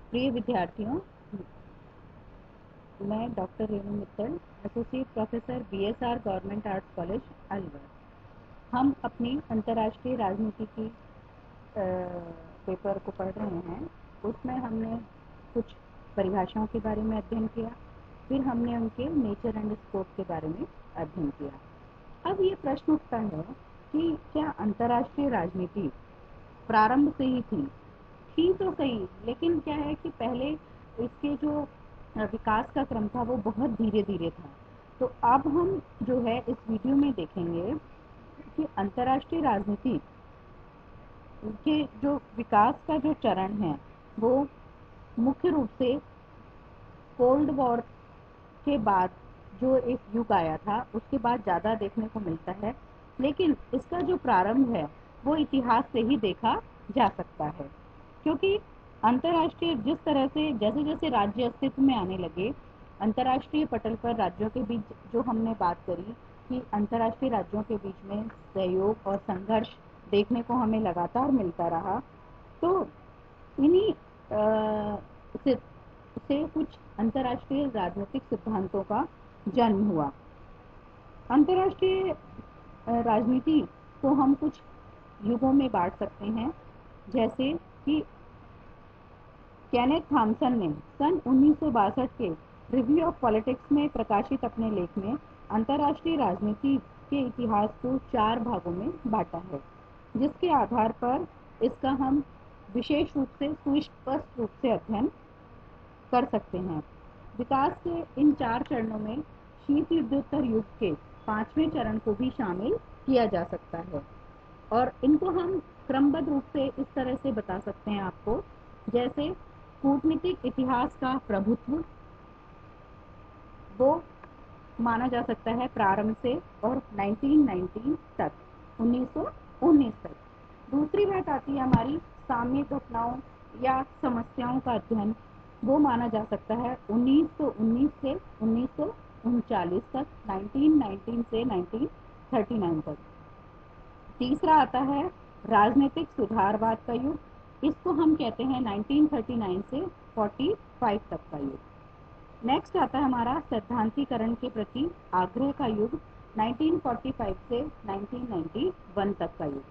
प्रिय विद्यार्थियों, मैं doctor Renu Mittal, associate professor BSR government arts college Alwar. हम अपनी अंतर्राष्ट्रीय राजनीति की पेपर को पढ़ रहे हैं। उसमें हमने कुछ परिभाषाओं के बारे में अध्ययन किया, फिर हमने उनके नेचर एंड स्कोप के बारे में अध्ययन किया। अब ये प्रश्न उठता है कि क्या अंतर्राष्ट्रीय राजनीति प्रारंभ से ही थी तो सही, लेकिन क्या है कि पहले इसके जो विकास का क्रम था वो बहुत धीरे धीरे था। तो अब हम जो है इस वीडियो में देखेंगे कि अंतर्राष्ट्रीय राजनीति के जो विकास का जो चरण है वो मुख्य रूप से कोल्ड वॉर के बाद जो एक युग आया था उसके बाद ज़्यादा देखने को मिलता है, लेकिन इसका जो प्रारंभ है वो इतिहास से ही देखा जा सकता है। क्योंकि अंतर्राष्ट्रीय जिस तरह से जैसे जैसे राज्य अस्तित्व में आने लगे, अंतर्राष्ट्रीय पटल पर राज्यों के बीच जो हमने बात करी कि अंतर्राष्ट्रीय राज्यों के बीच में सहयोग और संघर्ष देखने को हमें लगातार मिलता रहा, तो इन्हीं से, कुछ अंतर्राष्ट्रीय राजनीतिक सिद्धांतों का जन्म हुआ। अंतर्राष्ट्रीय राजनीति को हम कुछ युगों में बांट सकते हैं, जैसे कि केनेथ थॉमसन ने सन 1962 के रिव्यू ऑफ पॉलिटिक्स में प्रकाशित अपने लेख में अंतर्राष्ट्रीय राजनीति के इतिहास को 4 भागों में बांटा है, जिसके आधार पर इसका हम विशेष रूप से सुस्पष्ट रूप से अध्ययन कर सकते हैं। विकास के इन 4 चरणों में शीत युद्धोत्तर युग के 5वें चरण को भी शामिल किया जा सकता है, और इनको हम क्रमबद्ध रूप से इस तरह से बता सकते हैं आपको, जैसे कूटनीतिक इतिहास का प्रभुत्व वो माना जा सकता है प्रारंभ से और 1919 तक, 1919 तक। दूसरी बात आती है हमारी सामयिक घटनाओं या समस्याओं का अध्ययन, वो माना जा सकता है 1919 से 1939 तक, 1919 से 1939 तक। तीसरा आता है राजनीतिक सुधारवाद का युग, इसको हम कहते हैं 1939 से 45 तक का युग। नेक्स्ट आता है हमारा सैद्धांतिकरण के प्रति आग्रह का युग, 1945 से 1991 तक का युग।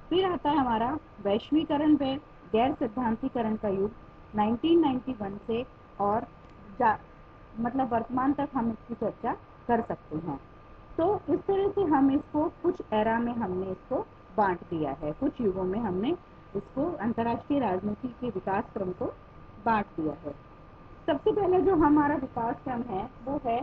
फिर आता है हमारा वैश्वीकरण व गैर सिद्धांतिकरण का युग, 1991 से और मतलब वर्तमान तक हम इसकी चर्चा कर सकते हैं। तो इस तरह से हम इसको कुछ एरा में हमने इसको बांट दिया है, कुछ युगों में हमने इसको अंतर्राष्ट्रीय राजनीति के विकास क्रम को बांट दिया है। सबसे पहले जो हमारा विकास क्रम है वो है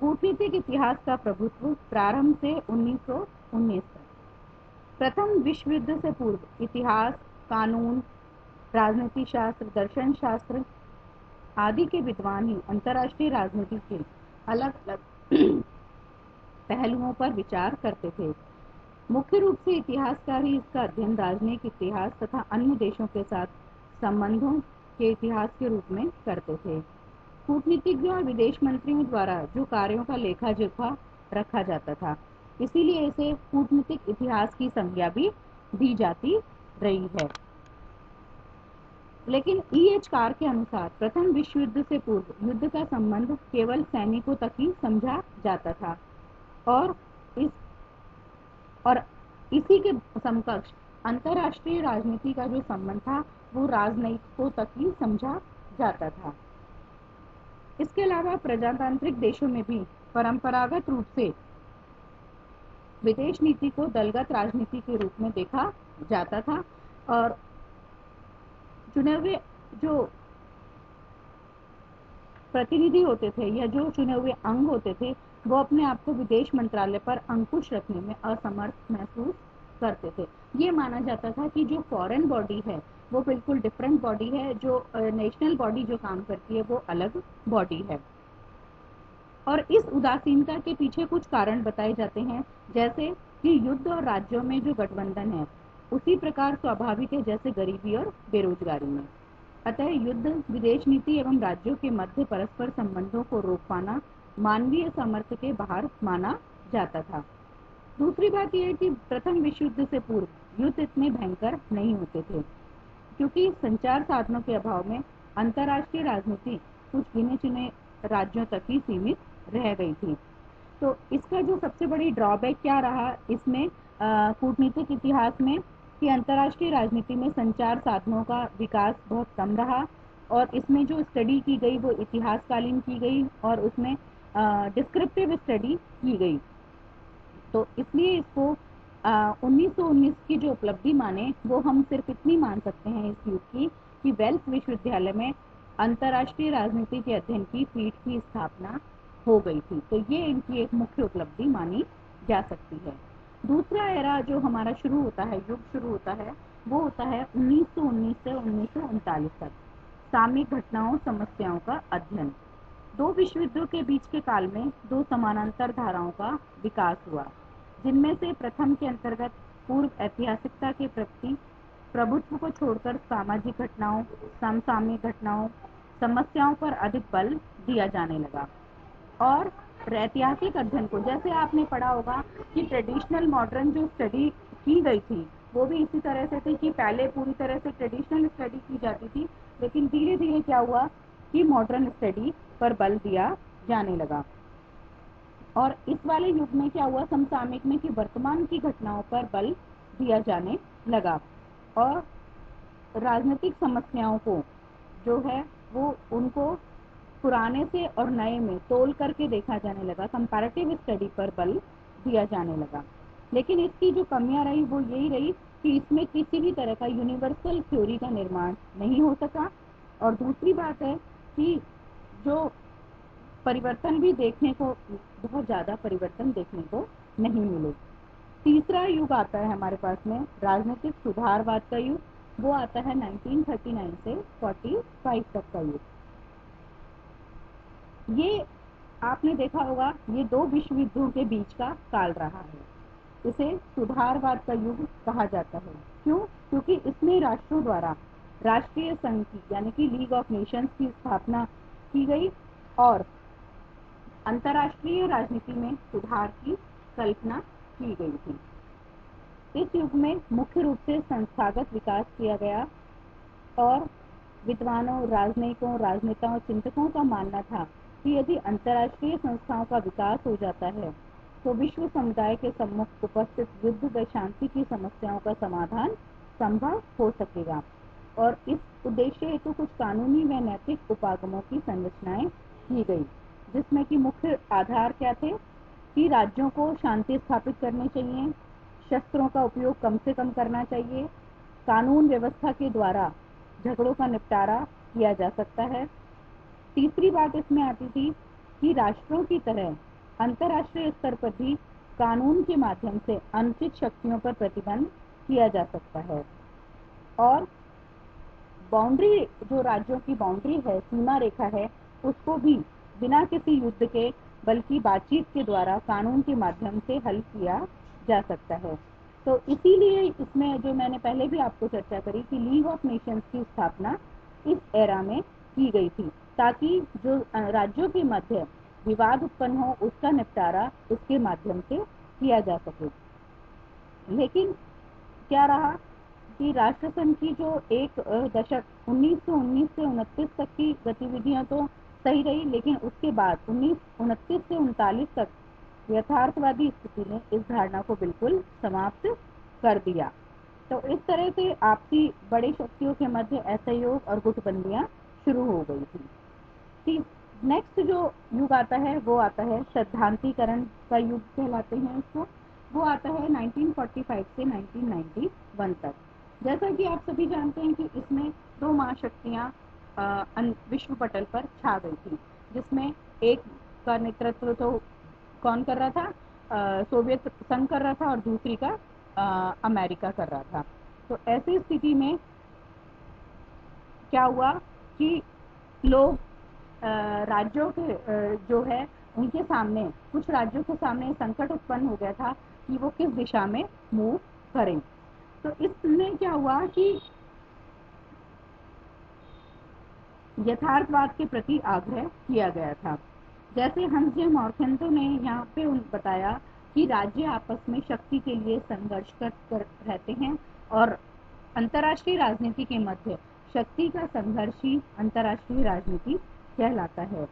कूटनीतिक इतिहास का प्रभुत्व प्रारंभ से 1919 तक। प्रथम विश्व युद्ध से पूर्व इतिहास, कानून, राजनीति शास्त्र, दर्शन शास्त्र आदि के विद्वान ही अंतर्राष्ट्रीय राजनीति के अलग अलग पहलुओं पर विचार करते थे। मुख्य रूप से इतिहासकार ही इसका अध्ययन राजनीतिक इतिहास तथा अन्य देशों के साथ संबंधों के इतिहास के रूप में करते थे। कूटनीतिज्ञों और विदेश मंत्रियों द्वारा जो कार्यों का लेखा जोखा रखा जाता था, इसीलिए इसे कूटनीतिक इतिहास की संज्ञा भी दी जाती रही है। लेकिन E.H. कार के अनुसार प्रथम विश्व युद्ध से पूर्व युद्ध का संबंध केवल सैनिकों तक ही समझा जाता था, और इसी के समकक्ष अंतर्राष्ट्रीय राजनीति का जो संबंध था वो राजनयिकों तक ही समझा जाता था। इसके अलावा प्रजातांत्रिक देशों में भी परंपरागत रूप से विदेश नीति को दलगत राजनीति के रूप में देखा जाता था, और चुने हुए जो प्रतिनिधि होते थे या जो चुने हुए अंग होते थे वो अपने आप को विदेश मंत्रालय पर अंकुश रखने में असमर्थ महसूस करते थे। ये माना जाता था कि जो फॉरेन बॉडी है वो बिल्कुल डिफरेंट बॉडी है, जो नेशनल बॉडी जो काम करती है वो अलग बॉडी है। और इस उदासीनता के पीछे कुछ कारण बताए जाते हैं, जैसे कि युद्ध और राज्यों में जो गठबंधन है उसी प्रकार स्वाभाविक है जैसे गरीबी और बेरोजगारी में। अतः युद्ध, विदेश नीति एवं राज्यों के मध्य परस्पर संबंधों को रोक पाना मानवीय सामर्थ्य के बाहर माना जाता था। दूसरी बात यह है कि प्रथम विश्व युद्ध से पूर्व युद्ध इतने भयंकर नहीं होते थे, क्योंकि संचार साधनों के अभाव में अंतर्राष्ट्रीय राजनीति कुछ गिने चुने राज्यों तक ही सीमित रह गई थी। तो इसका जो सबसे बड़ी ड्रॉबैक क्या रहा इसमें कूटनीतिक इतिहास में, कि अंतर्राष्ट्रीय राजनीति में संचार साधनों का विकास बहुत कम रहा, और इसमें जो स्टडी की गई वो इतिहासकालीन की गई और उसमें डिस्क्रिप्टिव स्टडी की गई। तो इसलिए इसको 1919 की जो उपलब्धि माने वो हम सिर्फ इतनी मान सकते हैं इस युग की, कि वेल्स विश्वविद्यालय में अंतर्राष्ट्रीय राजनीति के अध्ययन की पीठ की स्थापना हो गई थी। तो ये इनकी एक मुख्य उपलब्धि मानी जा सकती है। दूसरा एरा जो हमारा शुरू होता है, युग शुरू होता है, वो होता है 1919 से 1939 तक, सामयिक घटनाओं समस्याओं का अध्ययन। दो विश्व युद्धों के बीच के काल में दो समानांतर धाराओं का विकास हुआ, जिनमें से प्रथम के अंतर्गत पूर्व ऐतिहासिकता के प्रति प्रभुत्व को छोड़कर सामाजिक घटनाओं, समसामयिक घटनाओं, समस्याओं पर अधिक बल दिया जाने लगा। और ऐतिहासिक अध्ययन को, जैसे आपने पढ़ा होगा कि ट्रेडिशनल मॉडर्न जो स्टडी की गई थी वो भी इसी तरह से थी कि पहले पूरी तरह से ट्रेडिशनल स्टडी की जाती थी, लेकिन धीरे धीरे क्या हुआ कि मॉडर्न स्टडी पर बल दिया जाने लगा। और इस वाले युग में क्या हुआ समसामयिक में, कि वर्तमान की घटनाओं पर बल दिया जाने लगा और राजनीतिक समस्याओं को जो है वो उनको पुराने से और नए में तोल करके देखा जाने लगा, कंपैरेटिव स्टडी पर बल दिया जाने लगा। लेकिन इसकी जो कमियां रही वो यही रही कि इसमें किसी भी तरह का यूनिवर्सल थ्योरी का निर्माण नहीं हो सका, और दूसरी बात है कि जो परिवर्तन भी देखने को, बहुत ज़्यादा परिवर्तन देखने को नहीं मिले। तीसरा युग आता है हमारे पास में राजनीतिक सुधारवाद का युग, वो आता है 1939 से 45 तक का युग। ये आपने देखा होगा ये दो विश्व युद्धों के बीच का काल रहा है, इसे सुधारवाद का युग कहा जाता है। क्यों? क्योंकि इसमें राष्ट्रों द्वारा राष्ट्रीय संघ की यानी कि लीग ऑफ नेशंस की स्थापना की गई और अंतर्राष्ट्रीय राजनीति में सुधार की कल्पना की गई थी। इस युग में मुख्य रूप से संस्थागत विकास किया गया और विद्वानों, राजनयिकों, राजनेताओं, चिंतकों का मानना था कि यदि अंतर्राष्ट्रीय संस्थाओं का विकास हो जाता है तो विश्व समुदाय के सम्मुख उपस्थित युद्ध व शांति की समस्याओं का समाधान संभव हो सकेगा। और इस उद्देश्य हेतु कुछ कानूनी व नैतिक उपागमों की संरचनाएं की गई, जिसमें कि मुख्य आधार क्या थे कि राज्यों को शांति स्थापित करनी चाहिए, शस्त्रों का उपयोग कम से कम करना चाहिए, कानून व्यवस्था के द्वारा झगड़ों का निपटारा किया जा सकता है। तीसरी बात इसमें आती थी कि राष्ट्रों की तरह अंतर्राष्ट्रीय स्तर पर भी कानून के माध्यम से अनुचित शक्तियों पर प्रतिबंध किया जा सकता है। और बाउंड्री, जो राज्यों की बाउंड्री है, सीमा रेखा है, उसको भी बिना किसी युद्ध के बल्कि बातचीत के द्वारा कानून के माध्यम से हल किया जा सकता है। तो इसीलिए इसमें जो मैंने पहले भी आपको चर्चा करी कि लीग ऑफ नेशंस की स्थापना इस एरा में की गई थी, ताकि जो राज्यों के मध्य विवाद उत्पन्न हो उसका निपटारा उसके माध्यम से किया जा सके। लेकिन क्या रहा कि राष्ट्रसंघ की जो एक दशक 1919 से 29 तक की गतिविधियां तो सही रही, लेकिन उसके बाद 1929 से 39 तक यथार्थवादी स्थिति ने इस धारणा को बिल्कुल समाप्त कर दिया। तो इस तरह से आपसी बड़ी शक्तियों के मध्य असहयोग और गुटबंदियां शुरू हो गई थी। नेक्स्ट जो युग आता है वो आता है सैद्धांतिकरण का युग कहलाते हैं इसको। वो आता है 1945 से 1991 तक। जैसा कि आप सभी जानते हैं कि इसमें दो महाशक्तियां विश्व पटल पर छा गई थी, जिसमें एक का नेतृत्व तो कौन कर रहा था, सोवियत संघ कर रहा था और दूसरी का अमेरिका कर रहा था। तो ऐसी स्थिति में क्या हुआ कि लोग राज्यों के जो है उनके सामने, कुछ राज्यों के सामने संकट उत्पन्न हो गया था कि वो किस दिशा में मूव करें। तो इसमें क्या हुआ कि यथार्थवाद के प्रति आग्रह किया गया था। जैसे हंस जे मॉर्खेंटो ने यहाँ पे बताया कि राज्य आपस में शक्ति के लिए संघर्ष कर रहते हैं और अंतर्राष्ट्रीय राजनीति के मध्य शक्ति का संघर्ष ही अंतर्राष्ट्रीय राजनीति कहलाता है।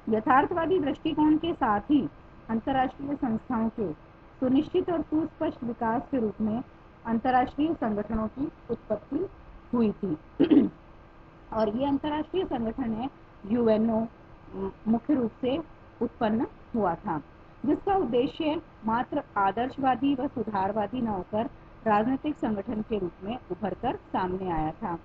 यथार्थवादी दृष्टिकोण के साथ ही अंतर्राष्ट्रीय संस्थाओं के सुनिश्चित और सुस्पष्ट विकास के रूप में अंतर्राष्ट्रीय संगठनों की उत्पत्ति हुई थी और ये अंतर्राष्ट्रीय संगठन है यूएनओ मुख्य रूप से उत्पन्न हुआ था, जिसका उद्देश्य मात्र आदर्शवादी व सुधारवादी न होकर राजनीतिक संगठन के रूप में उभरकर सामने आया था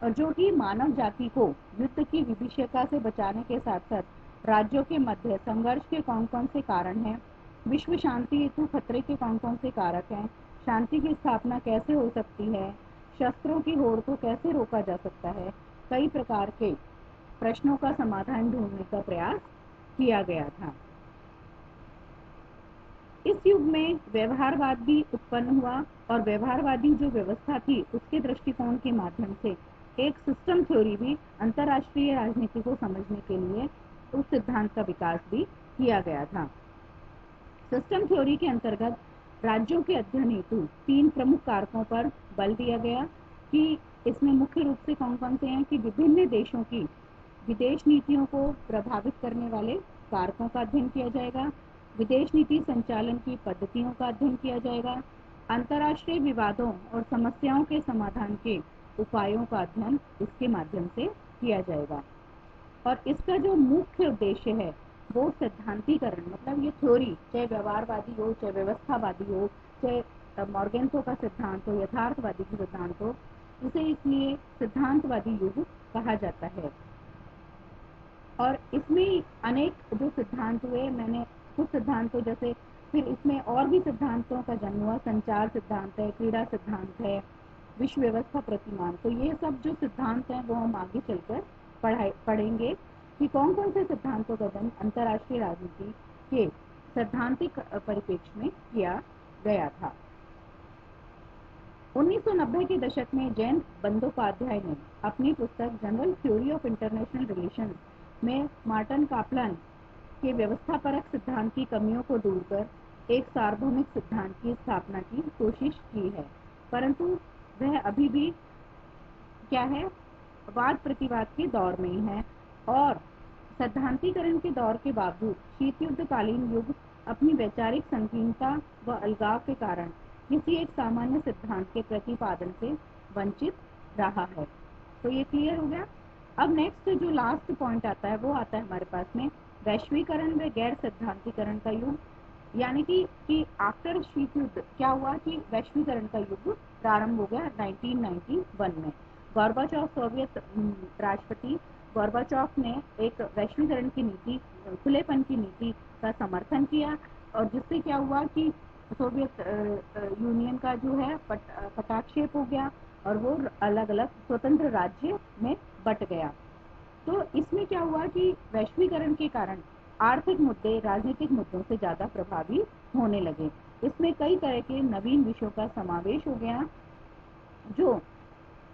और जो कि मानव जाति को युद्ध की विभीषिका से बचाने के साथ साथ राज्यों के मध्य संघर्ष के कौन कौन से कारण हैं, विश्व शांति हेतु खतरे के कौन कौन से कारक हैं, शांति की स्थापना कैसे हो सकती है, शस्त्रों की होड़ को कैसे रोका जा सकता है, कई प्रकार के प्रश्नों का समाधान ढूंढने का प्रयास किया गया था। इस युग में व्यवहारवाद भी उत्पन्न हुआ और व्यवहारवादी जो व्यवस्था थी उसके दृष्टिकोण के माध्यम से एक सिस्टम थ्योरी भी अंतर्राष्ट्रीय राजनीति को समझने के लिए उस सिद्धांत का विकास भी किया गया था। सिस्टम थ्योरी के अंतर्गत राज्यों के अध्ययन हेतु 3 प्रमुख कारकों पर बल दिया गया कि इसमें मुख्य रूप से कौन कौन से हैं कि विभिन्न देशों की विदेश नीतियों को प्रभावित करने वाले कारकों का अध्ययन किया जाएगा, विदेश नीति संचालन की पद्धतियों का अध्ययन किया जाएगा, अंतर्राष्ट्रीय विवादों और समस्याओं के समाधान के उपायों का अध्ययन इसके माध्यम से किया जाएगा। और इसका जो मुख्य उद्देश्य है वो सिद्धांतीकरण, मतलब ये थ्योरी चाहे व्यवहारवादी हो, चाहे व्यवस्थावादी हो, चाहे मॉर्गेंसो का सिद्धांत हो, यथार्थवादी की सिद्धांत हो, इसे इसलिए सिद्धांतवादी युग कहा जाता है। और इसमें अनेक जो सिद्धांत हुए, मैंने कुछ सिद्धांतों जैसे फिर इसमें और भी सिद्धांतों का जन्म हुआ, संचार सिद्धांत है, क्रीड़ा सिद्धांत है, विश्व व्यवस्था प्रतिमान। तो ये सब जो सिद्धांत हैं वो हम आगे चलकर पढ़ेंगे कि कौन कौन से सिद्धांतों का जन्म अंतर्राष्ट्रीय राजनीति के सैद्धांतिक परिप्रेक्ष्य में किया गया था। 1990 के दशक में जयंत बंदोपाध्याय ने अपनी पुस्तक general theory of international relations में मार्टिन कापलान के व्यवस्थापरक सिद्धांत की कमियों को दूर कर एक सार्वभौमिक सिद्धांत की स्थापना की कोशिश की है, परंतु वह अभी भी क्या है, वाद प्रतिवाद के दौर में ही है और सैद्धांतीकरण के दौर के बावजूद शीत युद्धकालीन युग अपनी वैचारिक संकीर्णता व अलगाव के कारण किसी एक सामान्य सिद्धांत के प्रतिपादन से वंचित रहा है। तो ये क्लियर हो गया। अब नेक्स्ट जो लास्ट पॉइंट आता है वो आता है हमारे पास में वैश्वीकरण व गैर सिद्धांतीकरण का युग, यानी कि आफ्टर शीत युद्ध क्या हुआ कि वैश्वीकरण का युग प्रारंभ हो गया 1991 में। गोर्बाचोव सोवियत राष्ट्रपति गोर्बाचोव ने एक वैश्वीकरण की नीति, खुलेपन की नीति का समर्थन किया और जिससे क्या हुआ कि सोवियत यूनियन का जो है पटाक्षेप हो गया और वो अलग अलग स्वतंत्र राज्य में बट गया। तो इसमें क्या हुआ कि वैश्वीकरण के कारण आर्थिक मुद्दे राजनीतिक मुद्दों से ज्यादा प्रभावी होने लगे। इसमें कई तरह के नवीन विषयों का समावेश हो गया जो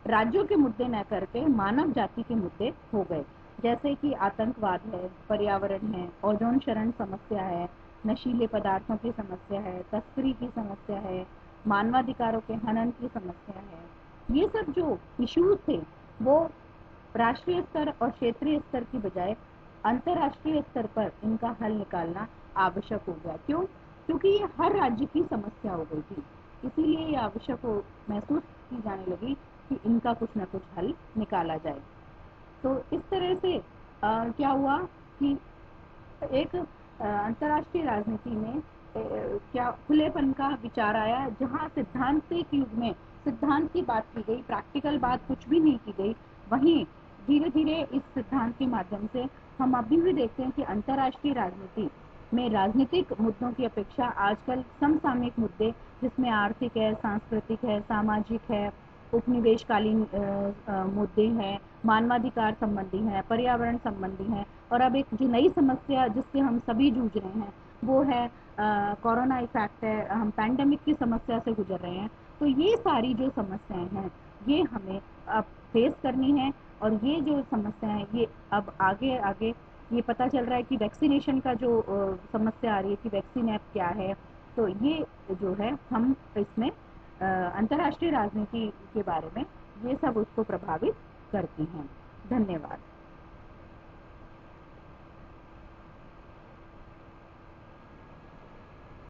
राज्यों के मुद्दे न करके मानव जाति के मुद्दे हो गए, जैसे कि आतंकवाद है, पर्यावरण है, ओजोन क्षरण समस्या है, नशीले पदार्थों की समस्या है, तस्करी की समस्या है, मानवाधिकारों के हनन की समस्या है। ये सब जो इश्यूज थे वो राष्ट्रीय स्तर और क्षेत्रीय स्तर की बजाय अंतर्राष्ट्रीय स्तर पर इनका हल निकालना आवश्यक हो गया। क्यों? क्योंकि ये हर राज्य की समस्या हो गई थी, इसीलिए ये आवश्यक महसूस की जाने लगी कि इनका कुछ न कुछ हल निकाला जाए। तो इस तरह से क्या हुआ कि एक अंतर्राष्ट्रीय राजनीति में क्या खुलेपन का विचार आया, जहाँ सिद्धांतिक युग में सिद्धांत की बात की गई, प्रैक्टिकल बात कुछ भी नहीं की गई। वहीं धीरे धीरे इस सिद्धांत के माध्यम से हम अभी भी देखते हैं कि अंतर्राष्ट्रीय राजनीति में राजनीतिक मुद्दों की अपेक्षा आजकल समसामयिक मुद्दे, जिसमें आर्थिक है, सांस्कृतिक है, सामाजिक है, उपनिवेशकालीन मुद्दे हैं, मानवाधिकार संबंधी हैं, पर्यावरण संबंधी हैं, और अब एक जो नई समस्या जिससे हम सभी जूझ रहे हैं वो है कोरोना इफेक्ट है, हम पैंडेमिक की समस्या से गुजर रहे हैं। तो ये सारी जो समस्याएं हैं ये हमें अब फेस करनी है और ये जो समस्याएं ये अब आगे आगे ये पता चल रहा है कि वैक्सीनेशन का जो समस्या आ रही है कि वैक्सीन ऐप क्या है, तो ये जो है हम इसमें अंतर्राष्ट्रीय राजनीति के बारे में, ये सब उसको प्रभावित करती हैं। धन्यवाद।